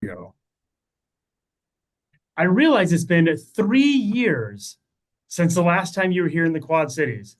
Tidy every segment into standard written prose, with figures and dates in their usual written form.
Go. I realize it's been 3 years since the last time you were here in the Quad Cities.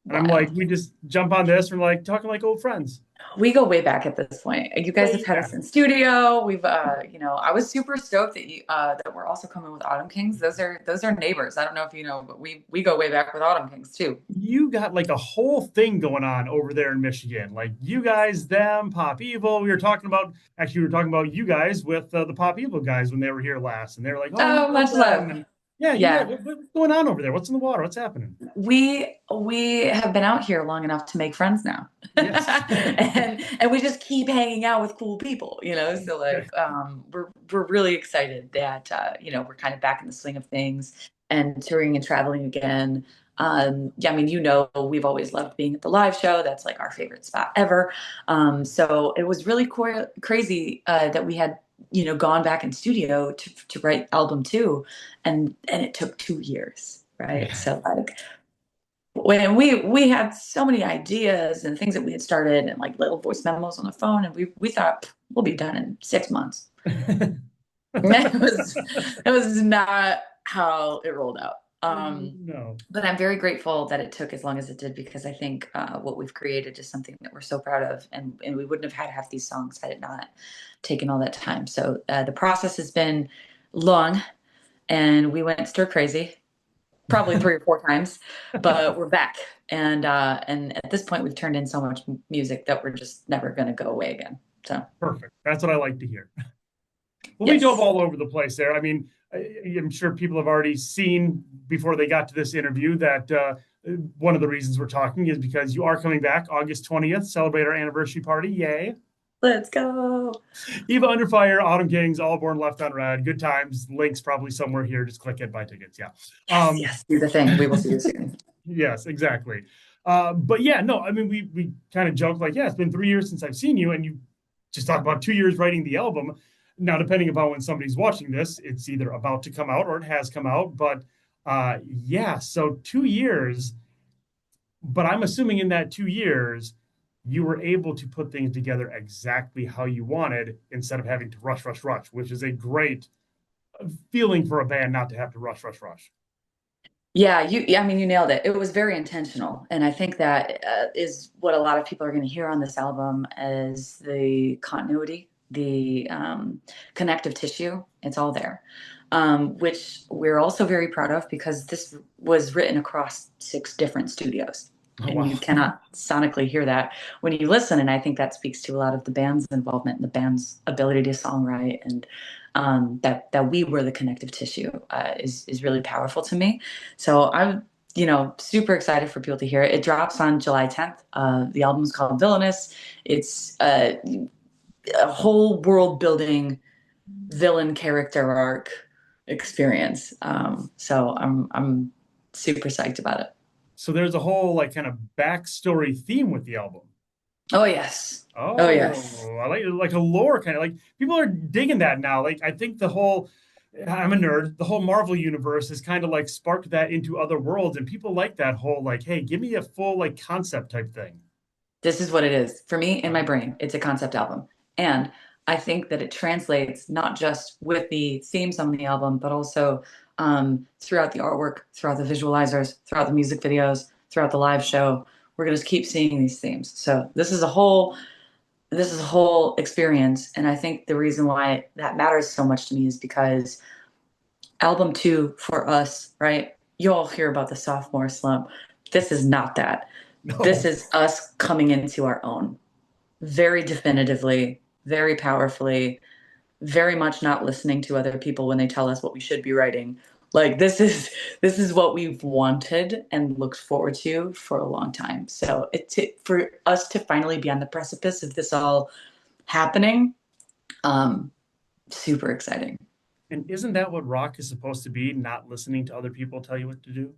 And I'm like, Wild. we just jump on this and we're like talking like old friends. We go way back at this point. You guys have Way had back. us in studio. I was super stoked that we're also coming with Autumn Kings. Those are neighbors. I don't know if you know, but we go way back with Autumn Kings too. You got like a whole thing going on over there in Michigan. Like you guys, them, Pop Evil. We were talking about you guys with the Pop Evil guys when they were here last. And they were like, oh, we Oh, love much love. them. And yeah, you guys, Yeah, what's going on over there? What's in the water? What's happening? we have been out here long enough to make friends now, Yes. and we just keep hanging out with cool people, you know. So we're really excited that we're kind of back in the swing of things and touring and traveling again. Yeah, I mean, we've always loved being at the live show. That's like our favorite spot ever. So it was really crazy that we had gone back in studio to write album two, and it took 2 years, right? Yeah. So like when we had so many ideas and things that we had started and like little voice memos on the phone, and we thought we'll be done in 6 months. It was not how it rolled out. No. But I'm very grateful that it took as long as it did, because I think what we've created is something that we're so proud of, and we wouldn't have had half these songs had it not taken all that time. So the process has been long, and we went stir crazy probably 3 or 4 times, but we're back. And at this point, we've turned in so much music that we're just never going to go away again. So Perfect. That's what I like to hear. Well, we dove yes, all over the place there. I mean, I'm sure people have already seen before they got to this interview that one of the reasons we're talking is because you are coming back August 20th, celebrate our anniversary party. Yay. let's go. Eva Under Fire, Autumn Kings, All Born Left on Red. Good times. Links probably somewhere here. Just click it, buy tickets. Yeah. Yes, Um, yes, do the thing. We will see you soon. yes, exactly. But yeah, no, I mean, we kind of joked like, yeah, it's been 3 years since I've seen you, and you just talked about 2 years writing the album. Now, depending upon when somebody's watching this, it's either about to come out or it has come out. But yeah, so 2 years. But I'm assuming in that 2 years, you were able to put things together exactly how you wanted instead of having to rush, rush, rush, which is a great feeling for a band not to have to rush, rush, rush. Yeah, I mean, you nailed it. It was very intentional, and I think that is what a lot of people are going to hear on this album is the continuity, the connective tissue. It's all there, which we're also very proud of, because this was written across 6 different studios, Oh, and wow. you cannot sonically hear that when you listen. And I think that speaks to a lot of the band's involvement and the band's ability to songwrite, and that we were the connective tissue is really powerful to me. So I'm, super excited for people to hear it. It drops on July 10th. The album's called Villainous. It's a whole world building villain character arc experience. So I'm super psyched about it. So there's a whole like kind of backstory theme with the album. Oh yes. Oh yes. Oh, I like a lore kind of like people are digging that now. Like I think the whole I'm a nerd. The whole Marvel universe has kind of like sparked that into other worlds, and people like that whole like, hey, give me a full like concept type thing. This is what it is. For me, in my brain, it's a concept album. And I think that it translates not just with the themes on the album, but also throughout the artwork, throughout the visualizers, throughout the music videos, throughout the live show. We're going to keep seeing these themes. So this is a whole experience. And I think the reason why that matters so much to me is because album two for us, right? You all hear about the sophomore slump. This is not that. This No. is us coming into our own very definitively, very powerfully, very much not listening to other people when they tell us what we should be writing. Like this is what we've wanted and looked forward to for a long time. So for us to finally be on the precipice of this all happening, um, super exciting. And isn't that what rock is supposed to be? Not listening to other people tell you what to do.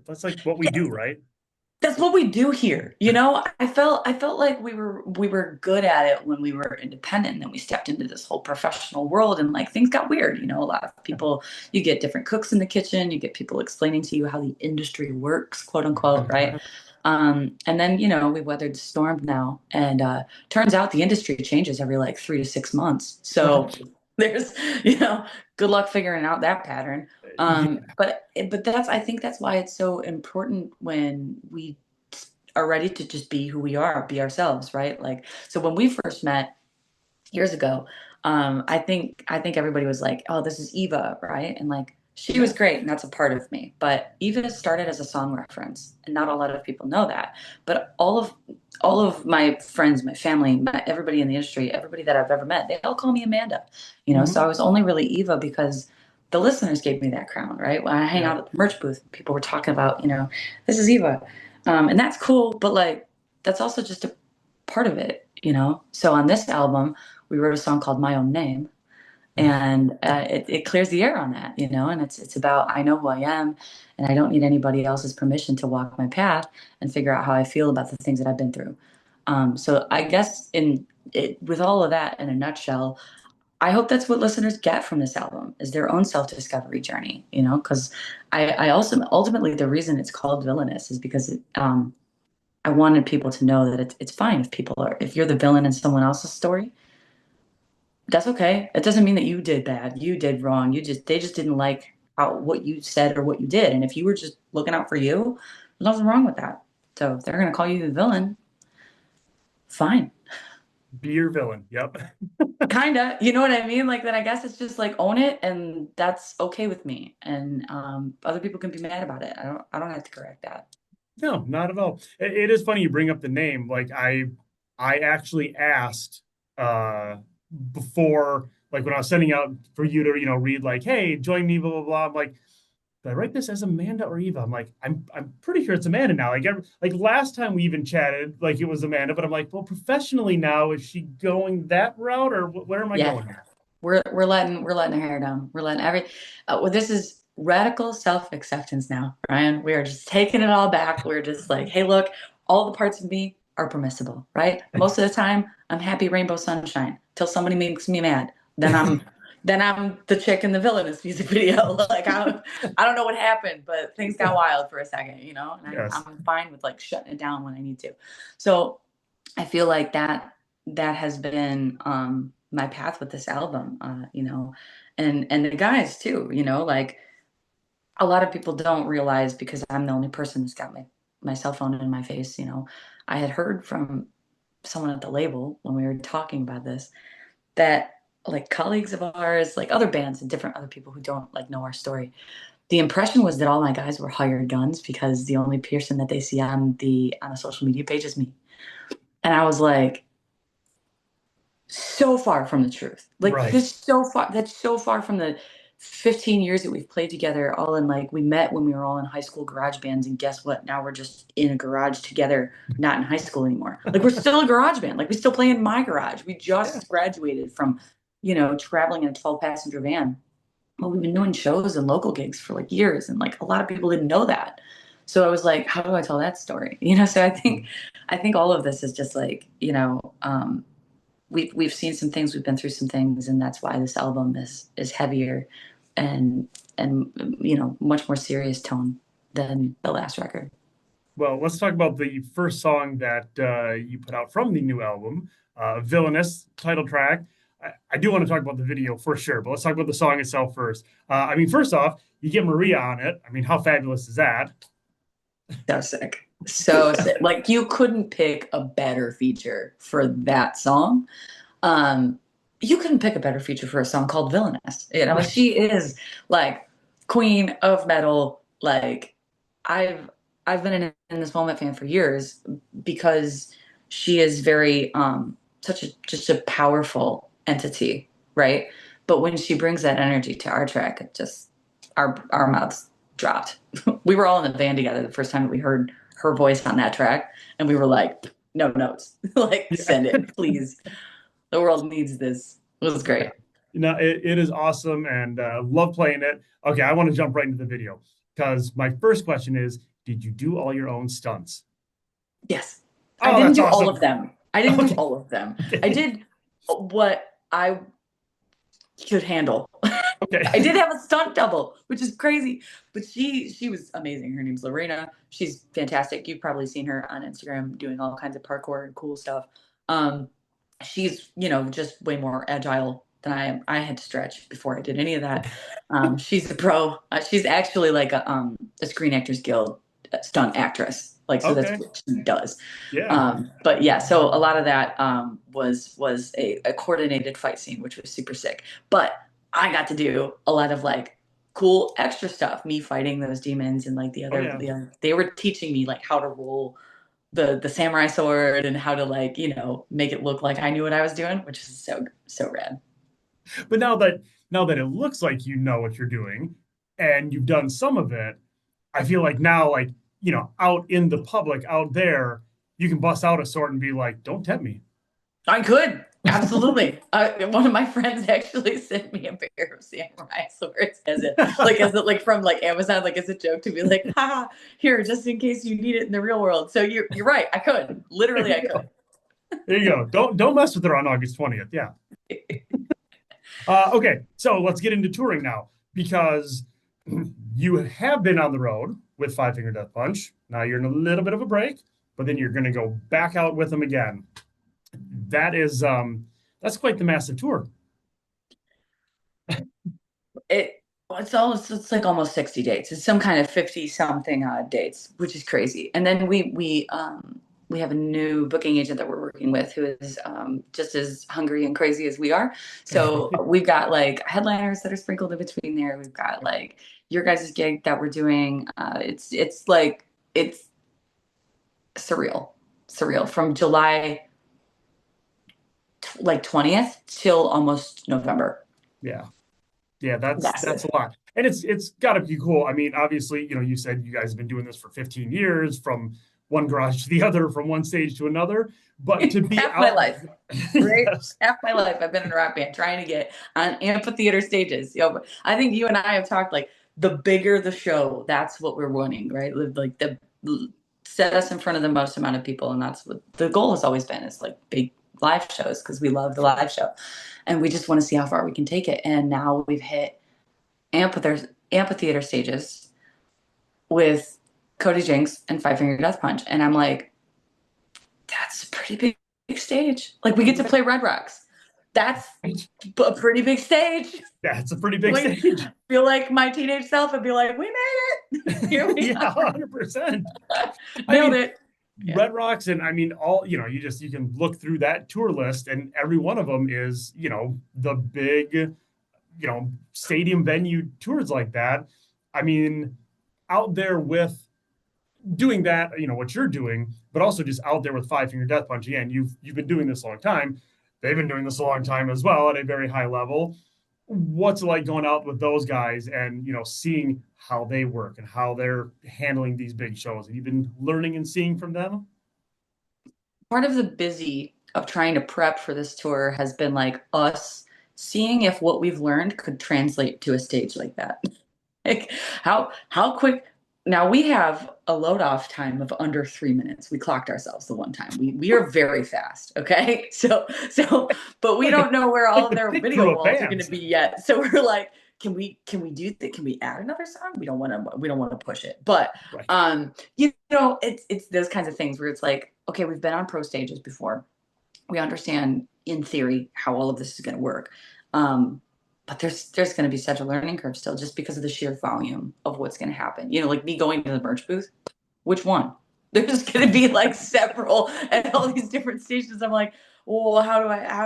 That's like what we do, right? That's what we do here. I felt like we were good at it when we were independent, and then we stepped into this whole professional world, and like things got weird. A lot of people, you get different cooks in the kitchen, you get people explaining to you how the industry works, quote unquote, right? And then, we weathered the storm now, and turns out the industry changes every like 3 to 6 months. So Right. There's, you know, good luck figuring out that pattern. Yeah. But that's, I think that's why it's so important when we are ready to just be who we are, be ourselves, right? Like, so when we first met years ago, I think everybody was like, "Oh, this is Eva," right? And like, she was Yeah. great, and that's a part of me. But Eva started as a song reference, and not a lot of people know that. But all of my friends, my family, everybody in the industry, everybody that I've ever met, they all call me Amanda. You know, so I Hmm. was only really Eva because the listeners gave me that crown, right? When I hang Yeah. out at the merch booth, people were talking about, this is Eva, and that's cool. But like, that's also just a part of it, you know. So on this album, we wrote a song called My Own Name, and it clears the air on that, you know. And it's about, I know who I am, and I don't need anybody else's permission to walk my path and figure out how I feel about the things that I've been through. So I guess with all of that in a nutshell, I hope that's what listeners get from this album, is their own self-discovery journey, you know. Because I also, ultimately, the reason it's called Villainous is because I wanted people to know that it's fine if you're the villain in someone else's story. That's okay. It doesn't mean that you did bad. You did wrong. They just didn't like what you said or what you did. And if you were just looking out for you, there's nothing wrong with that. So if they're gonna call you the villain, fine. Be your villain. Yep. Kinda. You know what I mean? Like, then I guess it's just like, own it, and that's okay with me. And other people can be mad about it. I don't have to correct that. No, not at all. It is funny you bring up the name. Like I actually asked uh before, like when I was sending out for you to, read like, hey, join me, blah blah blah. I'm like, did I write this as Amanda or Eva? I'm like, I'm pretty sure it's Amanda now. Like last time we even chatted, like it was Amanda, but I'm like, well, professionally now, is she going that route or where am I Yeah. going here? We're letting our hair down. We're letting well, this is radical self-acceptance now, Ryan. We are just taking it all back. We're just like, hey, look, all the parts of me are permissible, right? Most of the time, I'm happy rainbow sunshine till somebody makes me mad. Then I'm the chick in the Villainous music video. Like, I don't know what happened, but things got wild for a second, you know, and Yes. I'm fine with like shutting it down when I need to. So I feel like that has been my path with this album, and the guys too, like, a lot of people don't realize, because I'm the only person that's got my cell phone in my face, I had heard from someone at the label when we were talking about this, that like colleagues of ours, like other bands and different other people who don't like know our story, the impression was that all my guys were hired guns because the only person that they see on the social media page is me. And I was like, so far from the truth. Like, Right. that's so far from the 15 years that we've played together, all in, like, we met when we were all in high school garage bands, and guess what? Now we're just in a garage together, not in high school anymore. Like, we're still a garage band. Like, we still play in my garage. We Yeah. just graduated from, traveling in a 12-passenger van. Well, we've been doing shows and local gigs for like years, and like a lot of people didn't know that. So I was like, how do I tell that story? So I think all of this is just like, we've seen some things, we've been through some things, and that's why this album is heavier and much more serious tone than the last record. Well, let's talk about the first song that you put out from the new album, Villainous, title track. I do want to talk about the video for sure, but let's talk about the song itself first. I mean, first off, you get Maria on it. I mean, how fabulous is that? So sick. So sick. Like, you couldn't pick a better feature for that song. Um, you couldn't pick a better feature for a song called Villainous. Right. She is like queen of metal. Like, I've I've been in this moment fan for years because she is very such a just a powerful entity, right? But when she brings that energy to our track, it just, our mouths dropped. We were all in the van together the first time that we heard her voice on that track, and we were like, no notes. Like, Yeah. send it, please. The world needs this. It was Yeah. great. It is awesome and love playing it. Okay, I want to jump right into the video because my first question is, did you do all your own stunts? Yes. I Oh, didn't that's do all of awesome. them. I didn't do Okay. all of them. I Okay. did what I could handle. I Okay. did have a stunt double, which is crazy, but she was amazing. Her name's Lorena. She's fantastic. You've probably seen her on Instagram doing all kinds of parkour and cool stuff. Um, she's, just way more agile than I am. I had to stretch before I did any of that. She's a pro. She's actually like a Screen Actors Guild stunt actress. Like, so that's Okay. what she does. Yeah. But yeah, so a lot of that was a coordinated fight scene, which was super sick. But I got to do a lot of like cool extra stuff, me fighting those demons and like Oh yeah. they were teaching me like how to roll the samurai sword and how to like, make it look like I knew what I was doing, which is so rad. But now that it looks like you know what you're doing and you've done some of it, I feel like now, like, out in the public, out there, you can bust out a sword and be like, don't tempt me. I could. Absolutely. One of my friends actually sent me a pair of samurai swords like from like Amazon, like as a joke to be like, ha, here, just in case you need it in the real world. So you're right. I could. There Literally, I you could. go. There you go. Don't mess with her on August 20th. Yeah. Okay, so let's get into touring now because you have been on the road with Five Finger Death Punch. Now you're in a little bit of a break, but then you're going to go back out with them again. That is that's quite the massive tour. It it's like almost 60 dates. It's some kind of 50 something dates, which is crazy. And then we have a new booking agent that we're working with who is just as hungry and crazy as we are. So we've got like headliners that are sprinkled in between there. We've got like your guys' gig that we're doing. It's like it's surreal from July like 20th till almost November. Yeah. Yeah, that's Massive. a lot. And it's got to be cool. I mean, obviously, you said you guys have been doing this for 15 years from one garage to the other, from one stage to another, but to be Half my out life, right? yes. Half my life I've been in a rock band trying to get on amphitheater stages. I think you and I have talked like the bigger the show, that's what we're wanting, right? Like the set us in front of the most amount of people, and that's what the goal has always been. Is like big live shows because we love the live show, and we just want to see how far we can take it. And now we've hit amphitheater stages with Cody Jinks and Five Finger Death Punch, and I'm like, that's a pretty big stage. Like we get to play Red Rocks. That's a pretty big stage. That's a pretty big Like, stage. feel like my teenage self would be like, we made it. Here we Yeah, are. 100%. I Nailed mean, it. Yeah. Red Rocks, and I mean, all you can look through that tour list, and every one of them is the big stadium venue tours like that. I mean, out there with doing that, what you're doing, but also just out there with Five Finger Death Punch. Again, you've been doing this a long time. They've been doing this a long time as well at a very high level. What's it like going out with those guys and seeing how they work and how they're handling these big shows? Have you been learning and seeing from them? Part of the busy of trying to prep for this tour has been like us seeing if what we've learned could translate to a stage like that. Like how quick now we have a load off time of under 3 minutes. We clocked ourselves the one time. We are very fast. Okay. So but we Like a don't know where all like of the their pit crew video of walls are gonna bands. be yet. So we're like, can we do that? Can we add another song? We don't want to push it. But Right. it's those kinds of things where it's like, okay, we've been on pro stages before. We understand in theory how all of this is gonna work. But there's going to be such a learning curve still just because of the sheer volume of what's going to happen. Like me going to the merch booth, which one? There's going to be like several at all these different stations. I'm like, well, how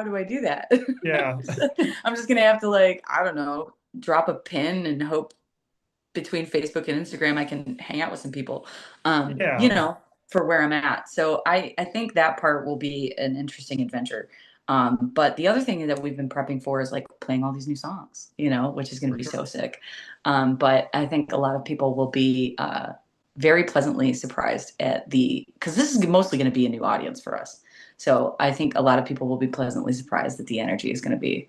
do I do that? Yeah. I'm just going to have to like, I don't know, drop a pin and hope between Facebook and Instagram I can hang out with some people. Yeah. For where I'm at. So I think that part will be an interesting adventure. But the other thing that we've been prepping for is like playing all these new songs, which is going to For be sure. so sick. But I think a lot of people will be very pleasantly surprised because this is mostly going to be a new audience for us. So I think a lot of people will be pleasantly surprised that the energy is going to be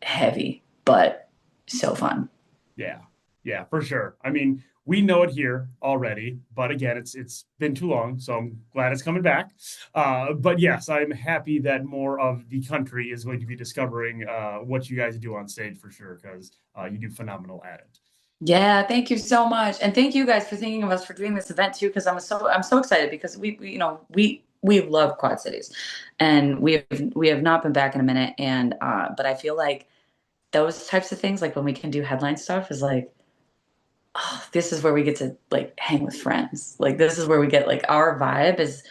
heavy, but so fun. Yeah. Yeah, for sure. I mean, we know it here already, but again, it's been too long, so I'm glad it's coming back. But yes, I'm happy that more of the country is going to be discovering what you guys do on stage for sure, because you do phenomenal at it. Yeah, thank you so much. And thank you guys for thinking of us for doing this event too, because I'm so excited because we we love Quad Cities, and we have not been back in a minute. And but I feel like those types of things, like when we can do headline stuff, is like, oh, this is where we get to like hang with friends. Like this is where we get like our vibe is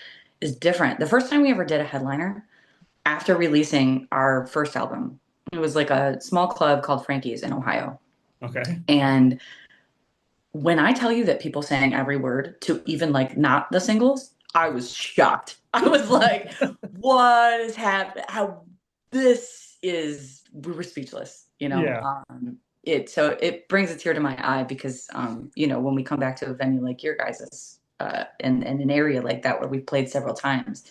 different. The first time we ever did a headliner after releasing our first album, it was like a small club called Frankie's in Ohio. Okay. And when I tell you that people sang every word to even like not the singles, I was shocked. I was like, what is happening? How this is, we were speechless, you know? Yeah, So it brings a tear to my eye because, when we come back to a venue like your guys's, in an area like that where we've played several times,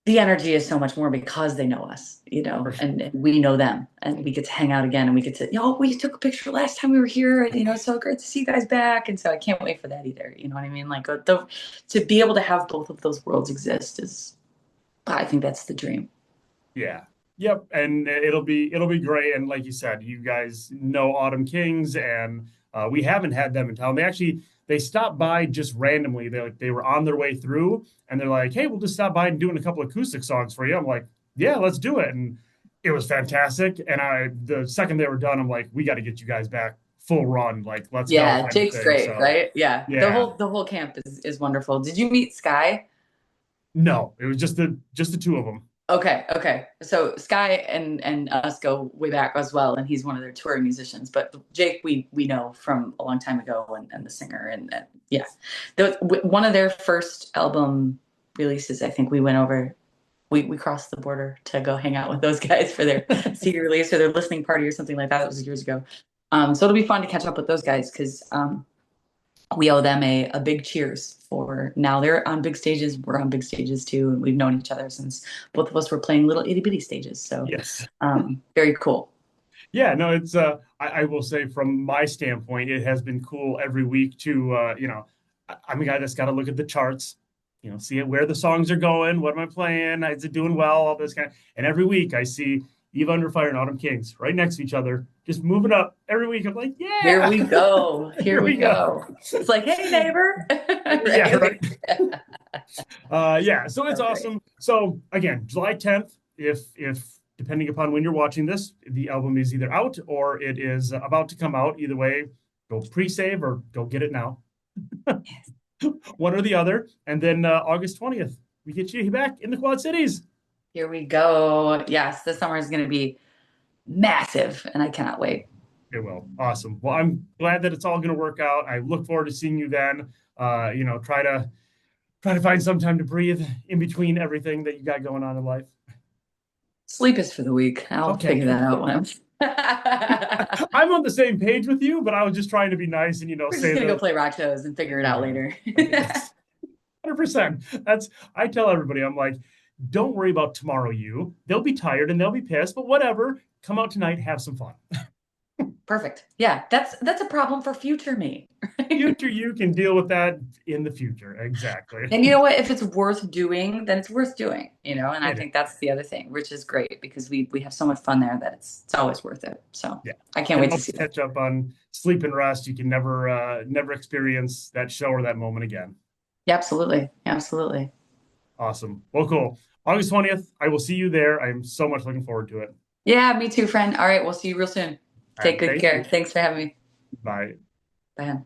the energy is so much more because they know us, for sure. and we know them, and we get to hang out again, and we get to, we took a picture last time we were here, and it's so great to see you guys back, and so I can't wait for that either. You know what I mean? Like to be able to have both of those worlds exist is, I think that's the dream. Yeah. Yep. And it'll be great. And like you said, you guys know Autumn Kings, and we haven't had them in town. They stopped by just randomly. They were on their way through, and they're like, "Hey, we'll just stop by and doing a couple acoustic songs for you." I'm like, "Yeah, let's do it." And it was fantastic. And the second they were done, I'm like, "We got to get you guys back full run. Like, let's go," Yeah, kind of Jake's thing. great, So right? Yeah, yeah. the whole camp is wonderful. Did you meet Sky? No, it was just the two of them. Okay, okay. So Sky and us go way back as well, and he's one of their touring musicians. But Jake, we know from a long time ago, and the singer, and yeah, one of their first album releases. I think we went over, we crossed the border to go hang out with those guys for their CD release or their listening party or something like that. It was years ago. So it'll be fun to catch up with those guys because we owe them a big cheers for now they're on big stages. We're on big stages too. And we've known each other since both of us were playing little itty bitty stages. So Yes. very cool. Yeah, no, it's I will say from my standpoint, it has been cool every week to I'm a guy that's got to look at the charts, see it where the songs are going, what am I playing, is it doing well, all this kind of, and every week I see Eva Under Fire and Autumn Kings right next to each other, just moving up every week. I'm like, Here yeah, we go. Here here we we go. go. It's like, hey neighbor. Yeah, Right? right. Yeah, so it's So great. awesome. So again, July 10th, if depending upon when you're watching this, the album is either out or it is about to come out. Either way, go pre-save or go get it now. One or the other. And then August 20th, we get you back in the Quad Cities. Here we go. Yes, this summer is going to be massive, and I cannot wait. It will. Awesome. Well, I'm glad that it's all going to work out. I look forward to seeing you then. Try to find some time to breathe in between everything that you got going on in life. Sleep is for the weak. I'll Okay. figure that out once. I'm on the same page with you, but I was just trying to be nice and We're just say gonna go the play rock shows and figure it out yeah. later. 100%. That's I tell everybody, I'm like, don't worry about tomorrow you. They'll be tired and they'll be pissed, but whatever. Come out tonight, have some fun. Perfect. Yeah, that's a problem for future me. Future you can deal with that in the future. Exactly. And you know what? If it's worth doing, then it's worth doing, And I It is. think that's the other thing, which is great because we have so much fun there that it's always worth it. So Yeah. I can't And wait to always see that. catch up on sleep and rest. You can never experience that show or that moment again. Yeah, absolutely. Absolutely. Awesome. Well, cool. August 20th, I will see you there. I'm so much looking forward to it. Yeah, me too, friend. All right, we'll see you real soon. All Take right. good Thank care. you. Thanks for having me. Bye. Bye.